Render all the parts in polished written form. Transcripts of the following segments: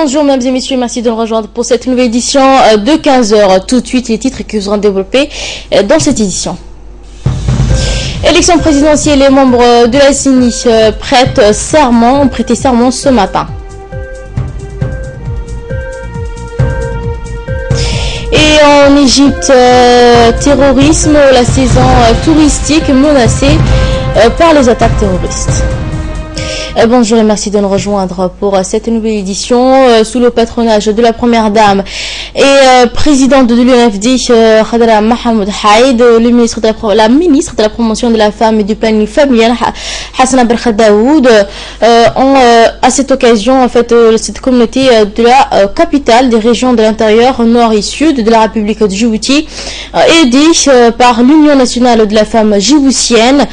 Rebonjour mesdames et messieurs, merci de nous rejoindre pour cette nouvelle édition de 15h. Tout de suite les titres que nous seront développés dans cette édition. Élection présidentielle, les membres de la CENI ont prêté serment ce matin. Et en Égypte, terrorisme, la saison touristique menacée par les attaques terroristes. Bonjour et merci de nous rejoindre pour cette nouvelle édition sous le patronage de la première dame et présidente de l'UNFD Khadra Mohamed Haïd, la ministre de la promotion de la femme et du planning familial Hassana Berkha Daoud ont à cette occasion en fait cette communauté de la capitale des régions de l'intérieur nord et sud de la République de Djibouti aidée par l'Union nationale de la femme djiboutienne,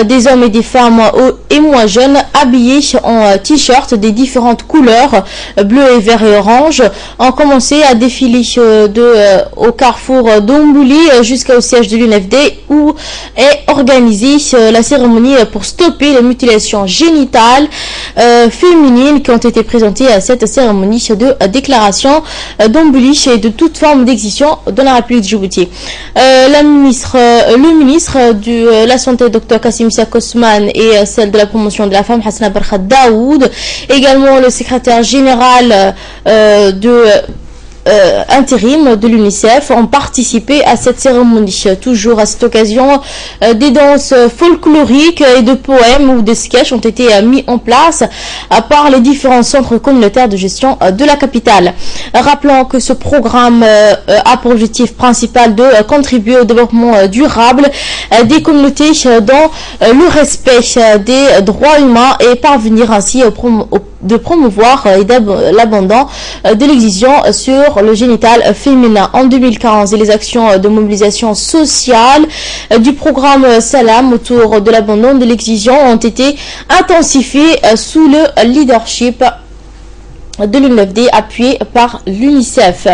des hommes et des femmes et moins jeunes habillés en t-shirt des différentes couleurs bleu et vert et orange ont commencé à défiler au carrefour d'Ombouli jusqu'au siège de l'UNFD où est organisée la cérémonie pour stopper les mutilations génitales féminines qui ont été présentées à cette cérémonie de déclaration d'Ombouli et de toute forme d'excision dans la République de Djibouti. Le ministre de la Santé, Dr Kassim Siak-Osman, et celle de la promotion de la femme, Hassana Berkha Daoud, également le secrétaire général intérim de l'UNICEF ont participé à cette cérémonie. Toujours à cette occasion, des danses folkloriques et de poèmes ou de sketchs ont été mis en place par les différents centres communautaires de gestion de la capitale. Rappelons que ce programme a pour objectif principal de contribuer au développement durable des communautés dans le respect des droits humains et parvenir ainsi de promouvoir l'abandon de l'excision sur le génital féminin. En 2015, les actions de mobilisation sociale du programme Salam autour de l'abandon de l'excision ont été intensifiées sous le leadership de l'UNFD appuyé par l'UNICEF.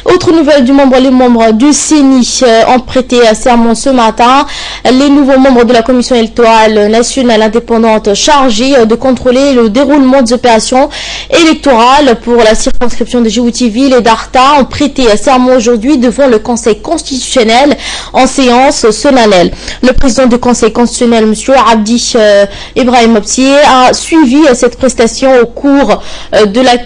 Autre nouvelle les membres du CENI ont prêté serment ce matin. Les nouveaux membres de la commission électorale nationale indépendante chargée de contrôler le déroulement des opérations électorales pour la circonscription de Djibouti-Ville et d'Arta ont prêté serment aujourd'hui devant le Conseil constitutionnel en séance solennelle. Le président du Conseil constitutionnel, M. Abdi Ibrahim Optier, a suivi cette prestation au cours de laquelle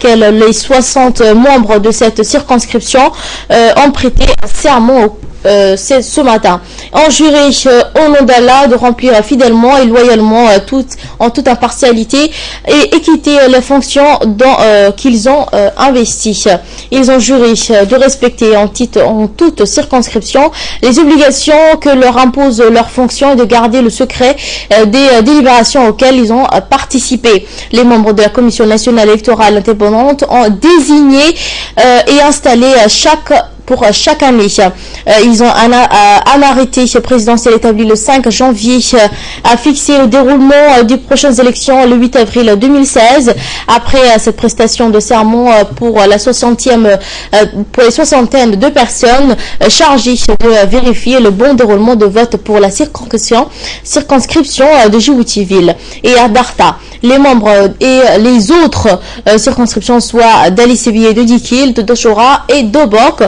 les 60 membres de cette circonscription ont prêté serment ce matin. En juré au nom d'Allah de remplir fidèlement et loyalement en toute impartialité et équité les fonctions qu'ils ont investies. Ils ont juré de respecter en toute circonscription les obligations que leur imposent leurs fonctions et de garder le secret des délibérations auxquelles ils ont participé. Les membres de la Commission nationale électorale indépendante ont désigné et installé pour chaque année. Ils ont un arrêté présidentiel établi le 5 janvier a fixé le déroulement des prochaines élections le 8 avril 2016. Après cette prestation de serment pour les soixantaines de personnes chargées de vérifier le bon déroulement de vote pour la circonscription de Djibouti-Ville et à Darta. Les membres et les autres circonscriptions, soit d'Ali Séville, de Dikil, de Dochora et d'Obok,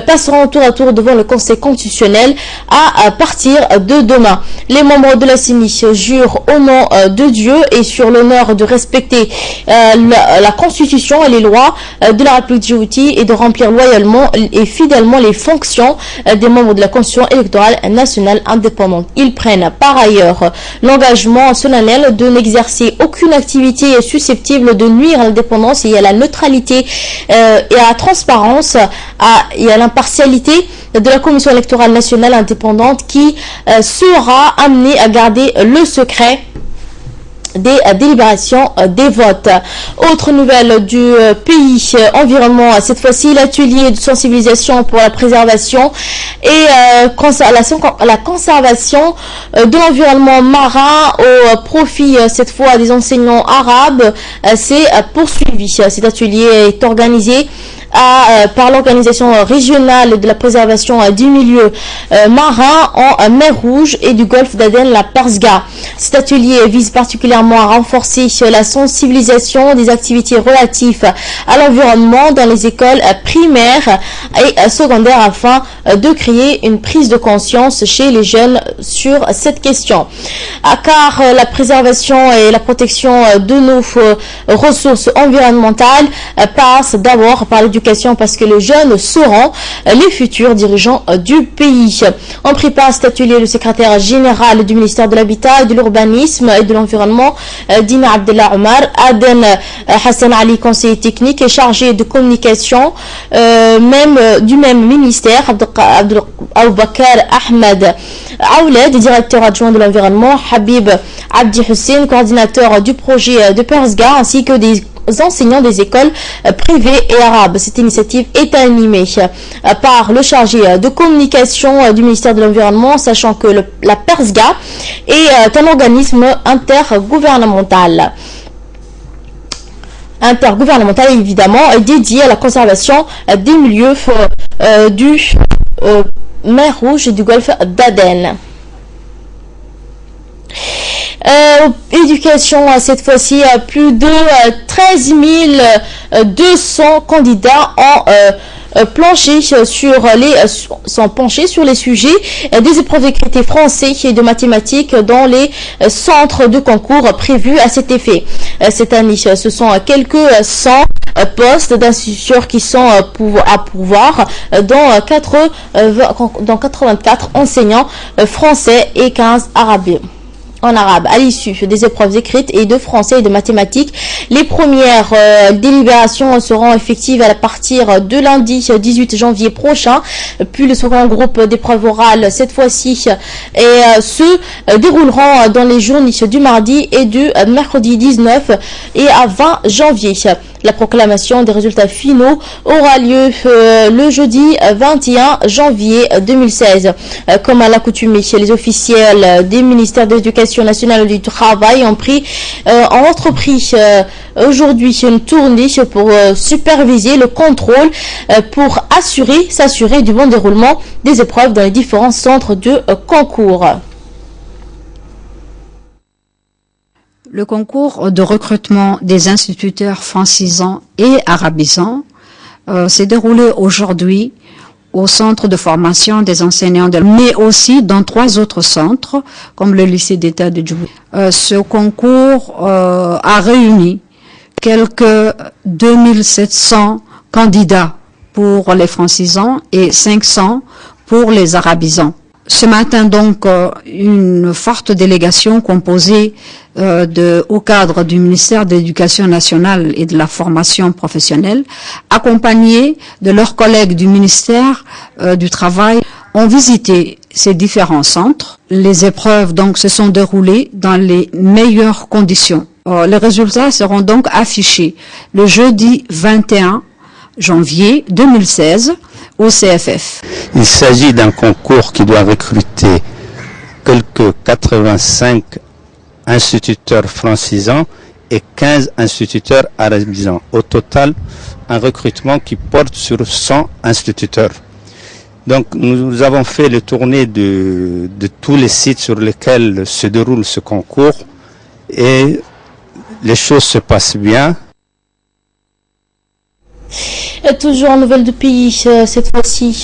passeront tour à tour devant le Conseil constitutionnel à partir de demain. Les membres de la CENI jurent au nom de Dieu et sur l'honneur de respecter la Constitution et les lois de la République de Djibouti et de remplir loyalement et fidèlement les fonctions des membres de la Constitution électorale nationale indépendante. Ils prennent par ailleurs l'engagement solennel de n'exercer aucune activité susceptible de nuire à l'indépendance et à la neutralité et à la transparence et à l'impartialité de la Commission électorale nationale indépendante qui sera amenée à garder le secret des délibérations des votes. Autre nouvelle du pays, environnement, cette fois-ci l'atelier de sensibilisation pour la préservation et la conservation de l'environnement marin au profit cette fois des enseignants arabes s'est poursuivi. Cet atelier est organisé par l'organisation régionale de la préservation du milieu marin en mer Rouge et du golfe d'Aden, la PERSGA. Cet atelier vise particulièrement à renforcer la sensibilisation des activités relatives à l'environnement dans les écoles primaires et secondaires afin de créer une prise de conscience chez les jeunes sur cette question. Car la préservation et la protection de nos ressources environnementales passe d'abord par l'éducation, parce que les jeunes seront les futurs dirigeants du pays. En prépare cet atelier le secrétaire général du ministère de l'Habitat et de l'Urbanisme et de l'Environnement, Dina Abdellah Omar, Aden Hassan Ali, conseiller technique et chargé de communication du même ministère, Aboubakar Ahmed Aouled, directeur adjoint de l'environnement, Habib Abdi Hussein, coordinateur du projet de PERSGA, ainsi que des enseignants des écoles privées et arabes. Cette initiative est animée par le chargé de communication du ministère de l'Environnement, sachant que la PERSGA est un organisme intergouvernemental évidemment, dédié à la conservation des milieux du mer Rouge et du golfe d'Aden. Éducation, cette fois-ci, plus de 13 200 candidats ont penchés sur les sujets des épreuves d'écriture français et de mathématiques dans les centres de concours prévus à cet effet. Cette année, ce sont quelques 100 postes d'instituteurs qui sont à pourvoir, dont 84 enseignants français et 15 arabes. En arabe, à l'issue des épreuves écrites et de français et de mathématiques. Les premières délibérations seront effectives à partir de lundi 18 janvier prochain, puis le second groupe d'épreuves orales cette fois-ci se dérouleront dans les journées du mardi et du mercredi 19 et à 20 janvier. La proclamation des résultats finaux aura lieu le jeudi 21 janvier 2016. Comme à l'accoutumée, les officiels des ministères de l'Éducation nationale et du Travail ont entrepris aujourd'hui une tournée pour superviser le contrôle pour s'assurer du bon déroulement des épreuves dans les différents centres de concours. Le concours de recrutement des instituteurs francisants et arabisants s'est déroulé aujourd'hui au centre de formation des enseignants, mais aussi dans 3 autres centres, comme le lycée d'État de Djibouti. Ce concours a réuni quelques 2700 candidats pour les francisants et 500 pour les arabisants. Ce matin, donc, une forte délégation composée au cadre du ministère de l'Éducation nationale et de la formation professionnelle, accompagnés de leurs collègues du ministère du Travail, ont visité ces différents centres. Les épreuves, donc, se sont déroulées dans les meilleures conditions. Les résultats seront donc affichés le jeudi 21 janvier 2016 au CFF. Il s'agit d'un concours qui doit recruter quelques 85 instituteurs francisants et 15 instituteurs arabisants. Au total, un recrutement qui porte sur 100 instituteurs. Donc nous avons fait le tournée de tous les sites sur lesquels se déroule ce concours et les choses se passent bien. Toujours en nouvelle de pays, cette fois-ci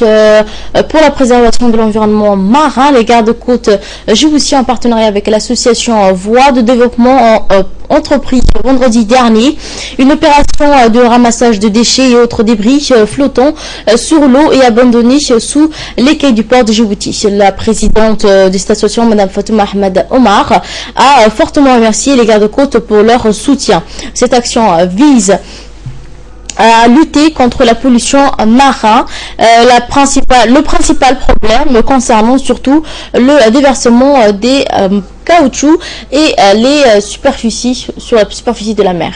pour la préservation de l'environnement marin, les gardes-côtes djiboutiens en partenariat avec l'association Voix de développement ont entrepris vendredi dernier une opération de ramassage de déchets et autres débris flottants sur l'eau et abandonnés sous les quais du port de Djibouti. La présidente de cette association, Mme Fatouma Ahmed Omar, a fortement remercié les gardes-côtes pour leur soutien. Cette action vise à lutter contre la pollution marine, le principal problème concernant surtout le déversement des caoutchoucs et les superficies sur la superficie de la mer.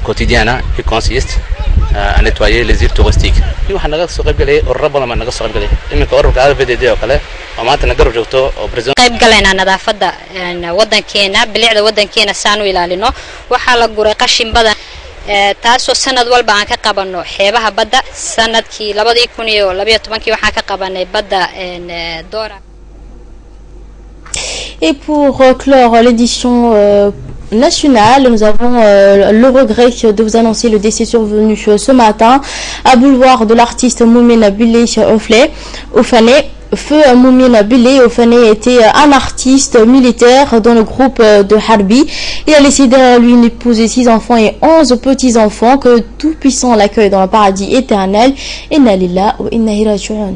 quotidienne qui consiste à nettoyer les îles touristiques. waxaan naga soo qayb galay urur badan ma naga soo qayb galay iminka ururka AVDD oo kale oo maanta naga joogto oo president qayb galayna nadaafada wadankeena bilicda wadankeena saan u ilaalino waxa la guray qashin badan taasoo sanad walba aan ka qabano xeebaha badda sanadkii 2012 waxaan ka qabanay badda Dora. Et pour clore l'édition nationale, nous avons le regret de vous annoncer le décès survenu ce matin à boulevard de l'artiste Moumine Bilé Oufane. Feu Moumine Bilé Oufane était un artiste militaire dans le groupe de Harbi. Il a laissé derrière lui une épouse et 6 enfants et 11 petits-enfants. Que Tout-Puissant l'accueille dans le paradis éternel. Inna lillahi wa inna ilayhi raji'un.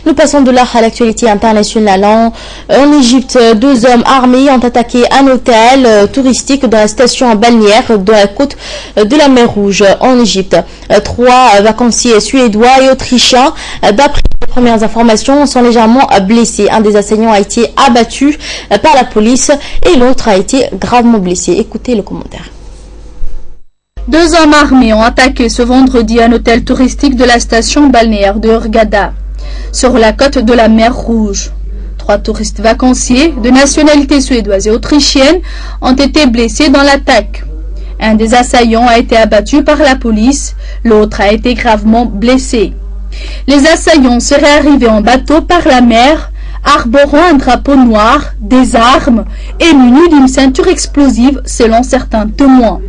Nous passons de là à l'actualité internationale. En Égypte, 2 hommes armés ont attaqué un hôtel touristique dans la station balnéaire de la côte de la mer Rouge en Égypte. 3 vacanciers suédois et autrichiens, d'après les premières informations, sont légèrement blessés. Un des assaillants a été abattu par la police et l'autre a été gravement blessé. Écoutez le commentaire. 2 hommes armés ont attaqué ce vendredi un hôtel touristique de la station balnéaire de Hurghada, sur la côte de la mer Rouge. 3 touristes vacanciers de nationalité suédoise et autrichienne ont été blessés dans l'attaque. Un des assaillants a été abattu par la police, l'autre a été gravement blessé. Les assaillants seraient arrivés en bateau par la mer, arborant un drapeau noir, des armes et munis d'une ceinture explosive selon certains témoins.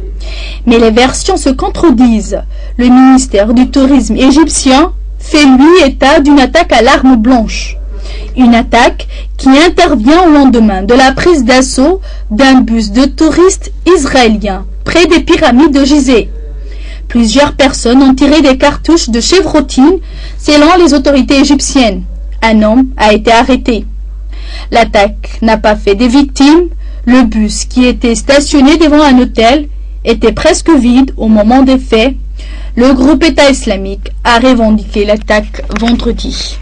Mais les versions se contredisent. Le ministère du tourisme égyptien fait lui état d'une attaque à l'arme blanche. Une attaque qui intervient au lendemain de la prise d'assaut d'un bus de touristes israéliens près des pyramides de Gizeh. Plusieurs personnes ont tiré des cartouches de chevrotine selon les autorités égyptiennes. Un homme a été arrêté. L'attaque n'a pas fait de victimes. Le bus qui était stationné devant un hôtel était presque vide au moment des faits. Le groupe État islamique a revendiqué l'attaque vendredi.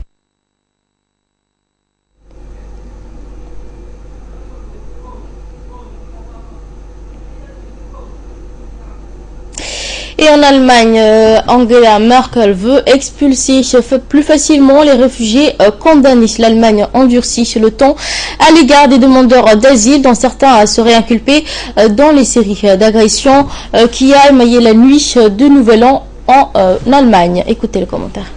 Et en Allemagne, Angela Merkel veut expulser plus facilement les réfugiés condamnés. L'Allemagne endurcit le ton à l'égard des demandeurs d'asile, dont certains seraient inculpés dans les séries d'agressions qui a émaillé la nuit de Nouvel An en Allemagne. Écoutez le commentaire.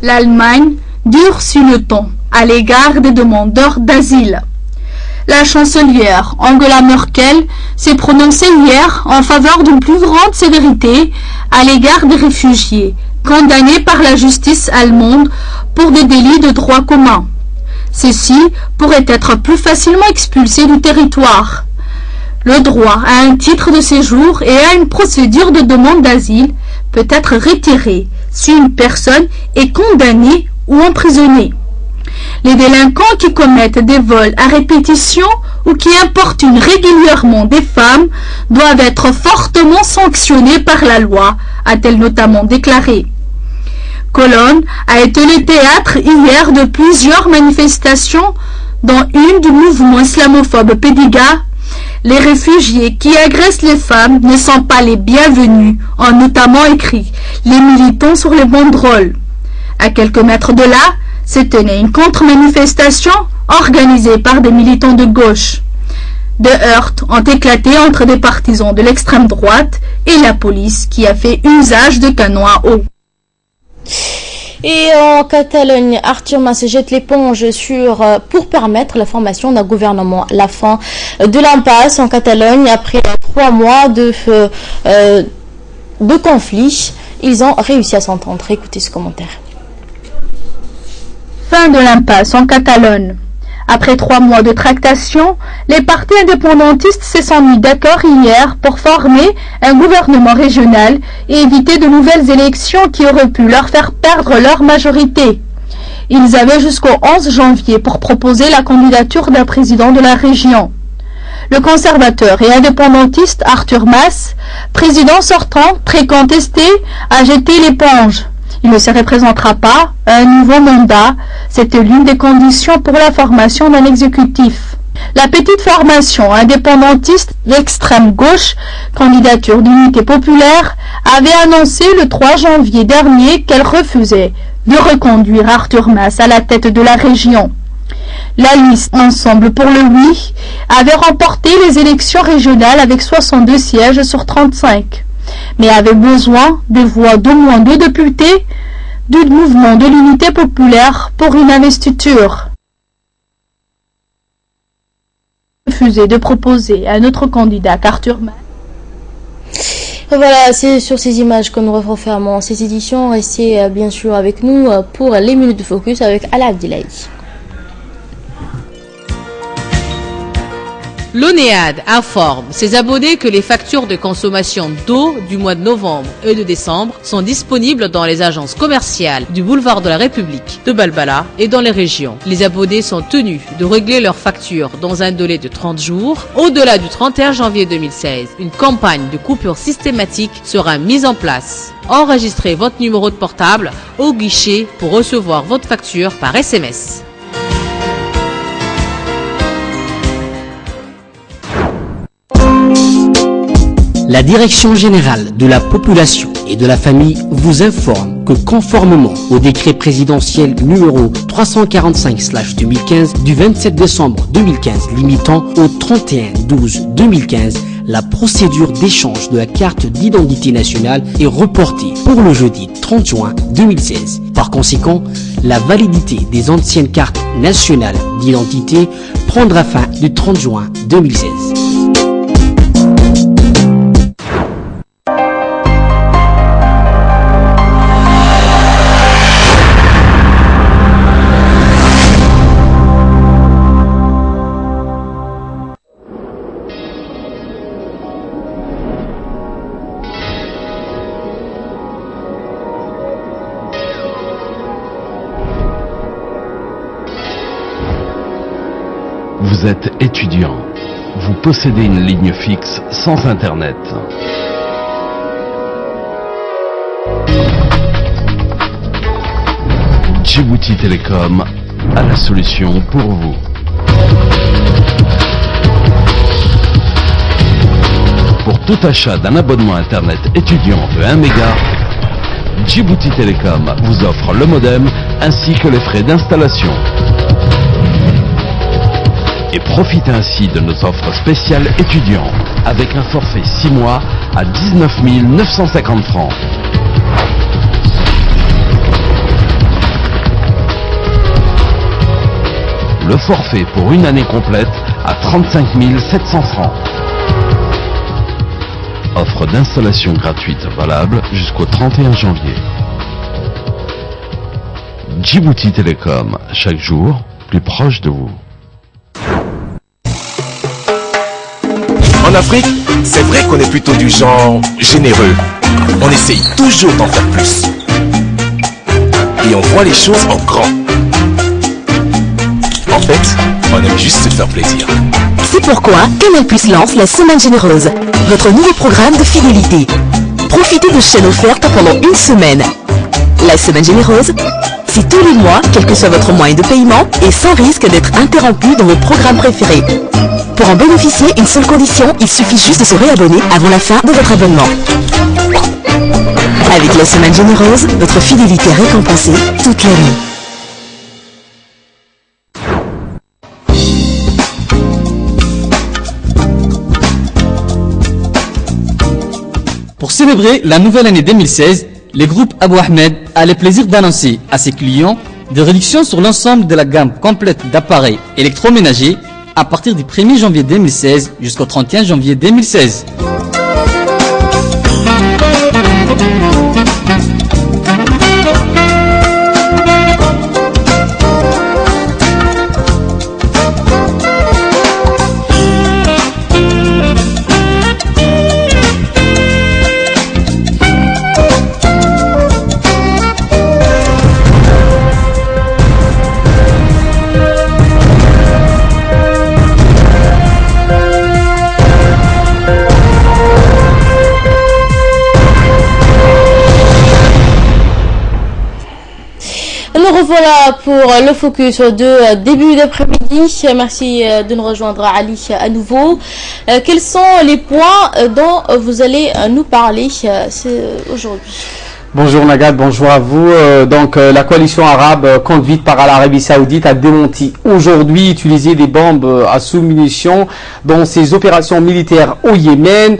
L'Allemagne durcit le ton à l'égard des demandeurs d'asile. La chancelière Angela Merkel s'est prononcée hier en faveur d'une plus grande sévérité à l'égard des réfugiés condamnés par la justice allemande pour des délits de droit commun. Ceux-ci pourraient être plus facilement expulsés du territoire. Le droit à un titre de séjour et à une procédure de demande d'asile peut être retiré si une personne est condamnée ou emprisonnée. Les délinquants qui commettent des vols à répétition ou qui importunent régulièrement des femmes doivent être fortement sanctionnés par la loi, a-t-elle notamment déclaré. Cologne a été le théâtre hier de plusieurs manifestations, dont une du mouvement islamophobe Pediga. Les réfugiés qui agressent les femmes ne sont pas les bienvenus, ont notamment écrit les militants sur les banderoles. À quelques mètres de là, se tenait une contre-manifestation organisée par des militants de gauche. Des heurts ont éclaté entre des partisans de l'extrême droite et la police qui a fait usage de canons à eau. Et en Catalogne, Artur Mas jette l'éponge pour permettre la formation d'un gouvernement. La fin de l'impasse en Catalogne après 3 mois de conflit. Ils ont réussi à s'entendre. Écoutez ce commentaire. Fin de l'impasse en Catalogne. Après 3 mois de tractation, les partis indépendantistes se sont mis d'accord hier pour former un gouvernement régional et éviter de nouvelles élections qui auraient pu leur faire perdre leur majorité. Ils avaient jusqu'au 11 janvier pour proposer la candidature d'un président de la région. Le conservateur et indépendantiste Artur Mas, président sortant très contesté, a jeté l'éponge. Il ne se représentera pas à un nouveau mandat. C'était l'une des conditions pour la formation d'un exécutif. La petite formation indépendantiste d'extrême gauche, candidature d'unité populaire, avait annoncé le 3 janvier dernier qu'elle refusait de reconduire Arthur Mas à la tête de la région. La liste Ensemble pour le oui avait remporté les élections régionales avec 62 sièges sur 35, mais avait besoin des voix d'au moins 2 députés du mouvement de l'unité populaire pour une investiture. Refusé de proposer un autre candidat qu'Arthur Mas. Voilà, c'est sur ces images que nous refermons ces éditions. Restez bien sûr avec nous pour les minutes de focus avec Ala Abdilaï. L'ONEAD informe ses abonnés que les factures de consommation d'eau du mois de novembre et de décembre sont disponibles dans les agences commerciales du boulevard de la République, de Balbala et dans les régions. Les abonnés sont tenus de régler leurs factures dans un délai de 30 jours. Au-delà du 31 janvier 2016, une campagne de coupure systématique sera mise en place. Enregistrez votre numéro de portable au guichet pour recevoir votre facture par SMS. La Direction générale de la population et de la famille vous informe que conformément au décret présidentiel numéro 345/2015 du 27 décembre 2015 limitant au 31/12/2015, la procédure d'échange de la carte d'identité nationale est reportée pour le jeudi 30 juin 2016. Par conséquent, la validité des anciennes cartes nationales d'identité prendra fin du 30 juin 2016. Vous êtes étudiant. Vous possédez une ligne fixe sans Internet. Djibouti Télécom a la solution pour vous. Pour tout achat d'un abonnement Internet étudiant de 1 méga, Djibouti Télécom vous offre le modem ainsi que les frais d'installation. Et profitez ainsi de nos offres spéciales étudiants avec un forfait 6 mois à 19 950 francs. Le forfait pour une année complète à 35 700 francs. Offre d'installation gratuite valable jusqu'au 31 janvier. Djibouti Télécom, chaque jour plus proche de vous. En Afrique, c'est vrai qu'on est plutôt du genre généreux. On essaye toujours d'en faire plus. Et on voit les choses en grand. En fait, on aime juste se faire plaisir. C'est pourquoi Canal+ lance la Semaine Généreuse, votre nouveau programme de fidélité. Profitez de chaînes offertes pendant une semaine. La Semaine Généreuse, c'est tous les mois, quel que soit votre moyen de paiement, et sans risque d'être interrompu dans vos programmes préférés. Pour en bénéficier, une seule condition, il suffit juste de se réabonner avant la fin de votre abonnement. Avec la Semaine Généreuse, votre fidélité est récompensée toute l'année. Pour célébrer la nouvelle année 2016, le groupe Abou Ahmed a le plaisir d'annoncer à ses clients des réductions sur l'ensemble de la gamme complète d'appareils électroménagers à partir du 1er janvier 2016 jusqu'au 31 janvier 2016. nous revoilà pour le focus de début d'après-midi. Merci de nous rejoindre, Ali, à nouveau. Quels sont les points dont vous allez nous parler aujourd'hui? Bonjour Nagad, bonjour à vous. La coalition arabe conduite par l'Arabie Saoudite a démenti aujourd'hui utiliser des bombes à sous-munitions dans ses opérations militaires au Yémen,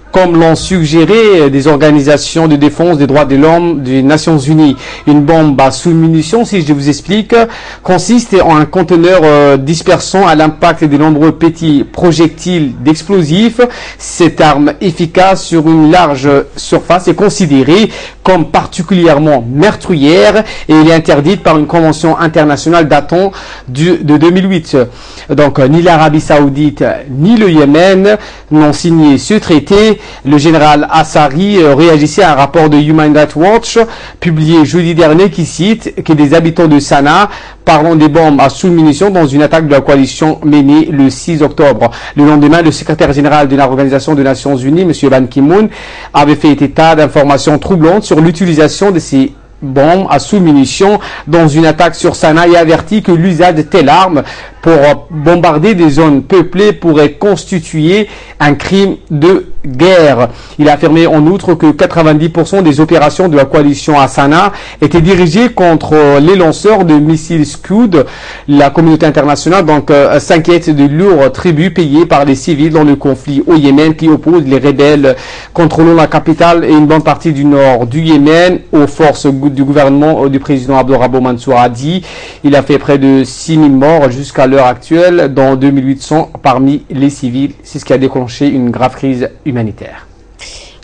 comme l'ont suggéré des organisations de défense des droits de l'homme des Nations Unies. Une bombe à sous-munitions, si je vous explique, consiste en un conteneur dispersant à l'impact de nombreux petits projectiles d'explosifs. Cette arme efficace sur une large surface est considérée comme particulièrement meurtrière et elle est interdite par une convention internationale datant de 2008. Donc, ni l'Arabie Saoudite ni le Yémen n'ont signé ce traité. Le général Assari réagissait à un rapport de Human Rights Watch publié jeudi dernier qui cite que des habitants de Sanaa parlant des bombes à sous-munitions dans une attaque de la coalition menée le 6 octobre. Le lendemain, le secrétaire général de l'Organisation des Nations Unies, M. Ban Ki-moon, avait fait état d'informations troublantes sur l'utilisation de ces bombes à sous-munitions dans une attaque sur Sanaa et averti que l'usage de telles armes pour bombarder des zones peuplées pourrait constituer un crime de guerre. Il a affirmé en outre que 90% des opérations de la coalition à Sanaa étaient dirigées contre les lanceurs de missiles Scud. La communauté internationale s'inquiète de lourds tributs payés par les civils dans le conflit au Yémen qui oppose les rebelles contrôlant la capitale et une bonne partie du nord du Yémen aux forces du gouvernement du président Abdurrahman Mansour Hadi. Il a fait près de 6000 morts jusqu'à l'heure actuelle, dont 2800 parmi les civils. C'est ce qui a déclenché une grave crise humanitaire.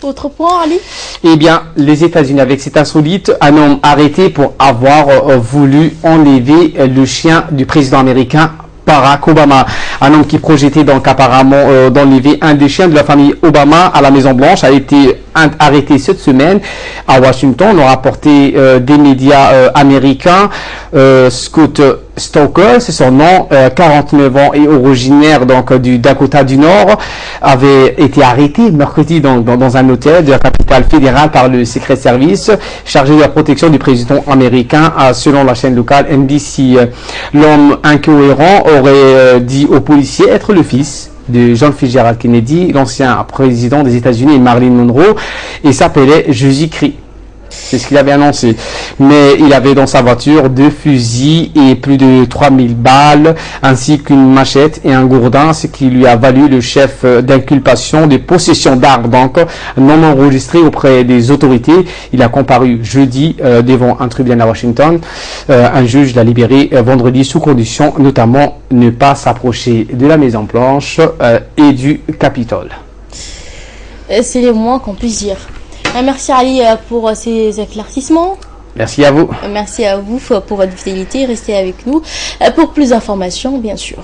Autre point, Ali? Eh bien, les États-Unis, avec cet insolite, un homme arrêté pour avoir voulu enlever le chien du président américain Barack Obama. Un homme qui projetait donc apparemment d'enlever un des chiens de la famille Obama à la Maison Blanche a été arrêté cette semaine à Washington, l'ont rapporté des médias américains. Scott Stoker, c'est son nom, 49 ans et originaire du Dakota du Nord, avait été arrêté mercredi dans un hôtel de la capitale fédérale par le Secret Service chargé de la protection du président américain, selon la chaîne locale NBC. L'homme incohérent aurait dit aux policiers être le fils de John Fitzgerald Kennedy, l'ancien président des États-Unis, et Marilyn Monroe, et s'appelait Jésus-Christ. C'est ce qu'il avait annoncé. Mais il avait dans sa voiture 2 fusils et plus de 3000 balles, ainsi qu'une machette et un gourdin, ce qui lui a valu le chef d'inculpation de possession d'armes, donc non enregistré auprès des autorités. Il a comparu jeudi devant un tribunal à Washington. Un juge l'a libéré vendredi sous condition, notamment ne pas s'approcher de la Maison Blanche et du Capitole. C'est le moins qu'on puisse dire. Merci Ali pour ces éclaircissements. Merci à vous. Merci à vous pour votre fidélité. Restez avec nous pour plus d'informations, bien sûr.